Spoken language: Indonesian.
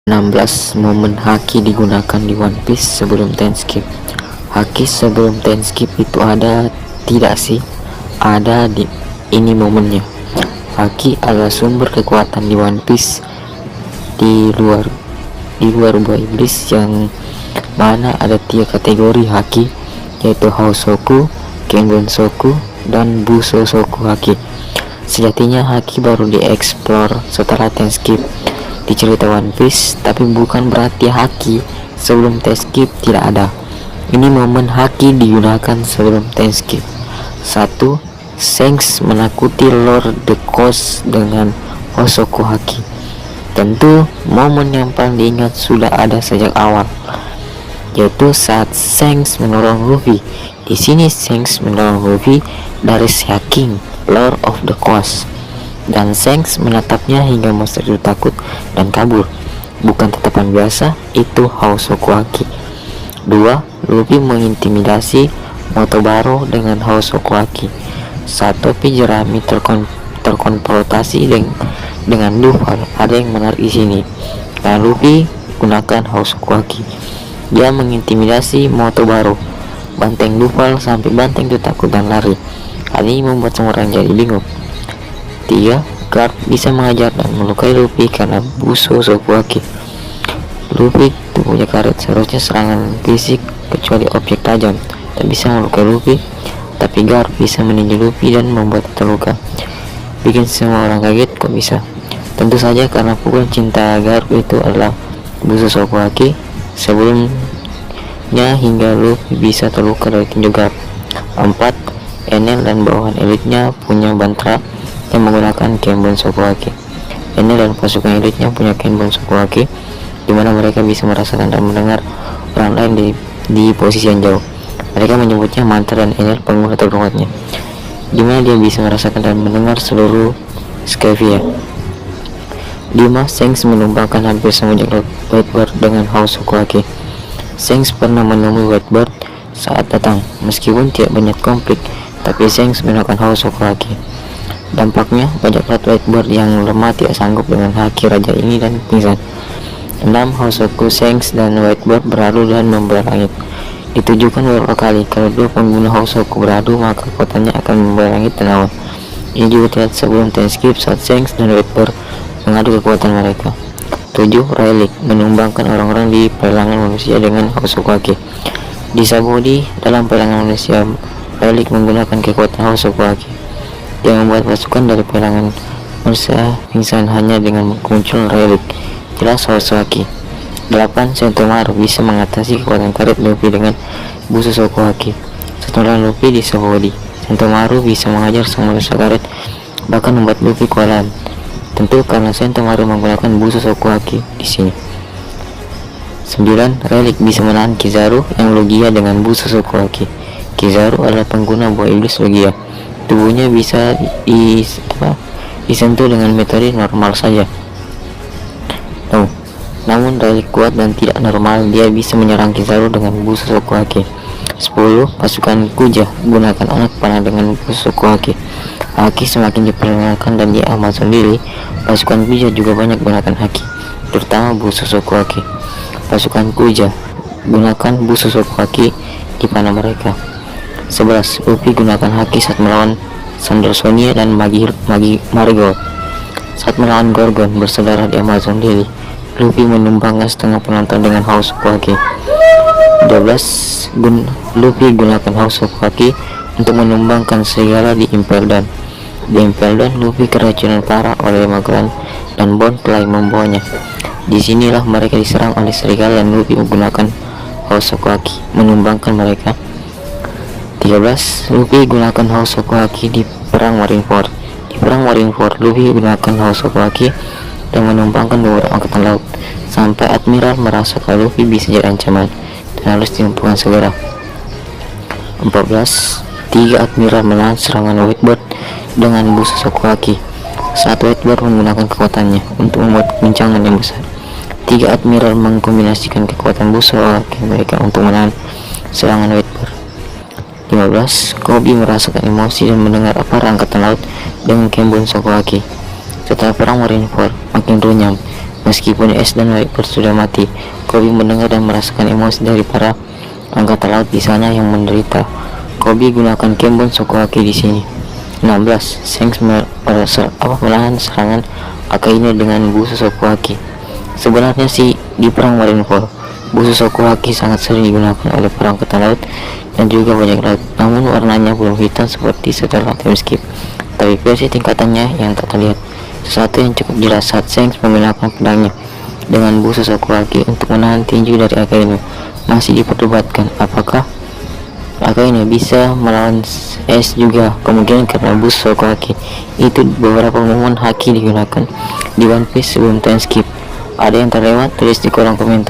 16 momen haki digunakan di One Piece sebelum time skip. Haki sebelum time skip itu ada tidak sih? Ada ini momennya. Haki adalah sumber kekuatan di One Piece di luar buah iblis, yang mana ada 3 kategori haki, yaitu Hausoku, Kenbonsoku, dan Busosoku haki. Sejatinya haki baru dieksplor setelah time skip di cerita One Piece, tapi bukan berarti haki sebelum time skip tidak ada. Ini momen haki digunakan sebelum time skip. 1. Shanks menakuti Lord the Coast dengan Hosoku haki. Tentu momen yang paling diingat sudah ada sejak awal, yaitu saat Shanks menolong Luffy. Di sini Shanks menolong Luffy dari Sea King, Lord of the Coast, dan Shanks menatapnya hingga monster itu takut dan kabur. Bukan tatapan biasa, itu Hosoku haki. 2. Luffy mengintimidasi Motobaro dengan Hosoku haki. Saat topi jerami terkonfrontasi dengan Luffy, ada yang menarik di sini. Dan Luffy gunakan Hosoku haki. Dia mengintimidasi Motobaro, banteng Luffy sampai banteng itu takut dan lari. Hal ini membuat semua orang jadi bingung. 3. Garp bisa mengajar dan melukai Luffy karena Busosoku haki. Luffy tubuhnya karet, seharusnya serangan fisik kecuali objek tajam tak bisa melukai Luffy, tapi Garp bisa meninju Luffy dan membuat terluka. Bikin semua orang kaget, kok bisa? Tentu saja karena pukulan cinta Garp itu adalah Busosoku haki sebelumnya hingga Luffy bisa terluka dari tinju Garp. 4. Enel dan bawahan elitnya punya bantra yang menggunakan Kenbonsoku haki. Enel dan pasukan elitnya punya Kenbonsoku haki, di mana mereka bisa merasakan dan mendengar orang lain di posisi yang jauh. Mereka menyebutnya mantra, dan Enel pengguna terkuatnya, di mana dia bisa merasakan dan mendengar seluruh Skyvia. 5. Shanks menumbangkan hampir semua jagat Whitebird dengan Hosoku haki. Shanks pernah menemui Whitebird saat datang, meskipun tidak banyak konflik, tapi Shanks menggunakan Hosoku haki. Dampaknya, bajak laut Whitebird yang lemah tidak sanggup dengan haki raja ini dan pingsan. 6. Hosoku Shanks dan Whitebird beradu dan membelah langit. Ditujukan beberapa kali. Kalau dua pengguna Hosoku beradu, maka kekuatannya akan membelah langit dan awan. Ini juga terlihat sebelum time skip saat Shanks dan Whitebird mengadu kekuatan mereka. 7. Rayleigh menumbangkan orang-orang di pelelangan manusia dengan Hosoku haki. Di Sabaody, dalam pelelangan manusia, Rayleigh menggunakan kekuatan Hosoku haki. Dia membuat pasukan dari pelelangan manusia pingsan hanya dengan kemunculan Rayleigh. Jelas Hosoku haki. 8. Sentomaru bisa mengatasi kekuatan karet Luffy dengan Busosoku haki. Setelah Luffy di Sabaody, Sentomaru bisa mengajar sang manusia karet, bahkan membuat Luffy kewalahan. Tentu karena Sentomaru menggunakan Busosoku haki di sini. 9. Rayleigh bisa menahan Kizaru yang Logia dengan Busosoku haki. Kizaru adalah pengguna buah iblis Logia. Tubuhnya bisa disentuh dengan metode normal saja. Namun Rayleigh kuat dan tidak normal, dia bisa menyerang Kizaru dengan Busosoku haki. 10. Pasukan Kuja gunakan anak panah dengan Busosoku haki. Haki semakin diperkenalkan dan di Amazon Lily, pasukan Kuja juga banyak gunakan haki, terutama Busosoku haki. Pasukan Kuja gunakan Busosoku haki di panah mereka. 11. Luffy gunakan haki saat melawan Sandersonia dan Marigold. Saat melawan Gorgon bersaudara di Amazon Lily, Luffy menumbangkan setengah penonton dengan Hosoku haki. 12. Luffy gunakan Hosoku haki untuk menumbangkan serigala di Impel Down. Di Impel Down, Luffy keracunan parah oleh Magellan dan Bond telah membawanya. Disinilah mereka diserang oleh serigala dan Luffy menggunakan Hosoku haki menumbangkan mereka. 13. Luffy gunakan Hosoku haki di perang Marineford. Di perang Marineford, Luffy gunakan Hosoku haki dan menumbangkan beberapa angkatan laut, sampai Admiral merasa kalau Luffy bisa jadi ancaman dan harus dilumpuhkan segera. 14. 3 Admiral menahan serangan Whitebird dengan Busosoku haki. Saat Whitebird menggunakan kekuatannya untuk membuat guncangan yang besar, 3 Admiral mengkombinasikan kekuatan Busosoku haki mereka untuk menahan serangan Whitebird. 15. Koby merasakan emosi dan mendengar para angkatan laut dengan Kenbonsoku haki. Setelah perang Marineford makin runyam, Meskipun S dan Viper sudah mati, Kobe mendengar dan merasakan emosi dari para angkatan laut di sana yang menderita. Kobe gunakan Kembon Sokoaki di sini. 16. Shanks melawan serangan Akainu dengan busu Sokoaki. Sebenarnya sih di perang Marineford, busu Sokoaki sangat sering digunakan oleh para angkatan laut dan juga banyak laut, namun warnanya belum hitam seperti setelah time skip, tapi versi tingkatannya yang tak terlihat. Sesuatu yang cukup jelas saat Shanks menggunakan pedangnya dengan busu Sokoaki untuk menahan tinju dari Akainu. Masih diperdebatkan apakah Akainu bisa melawan S juga, kemungkinan karena busu Sokoaki. Itu beberapa momen haki digunakan di One Piece sebelum time skip. Ada yang terlewat? Tulis di kolom komentar.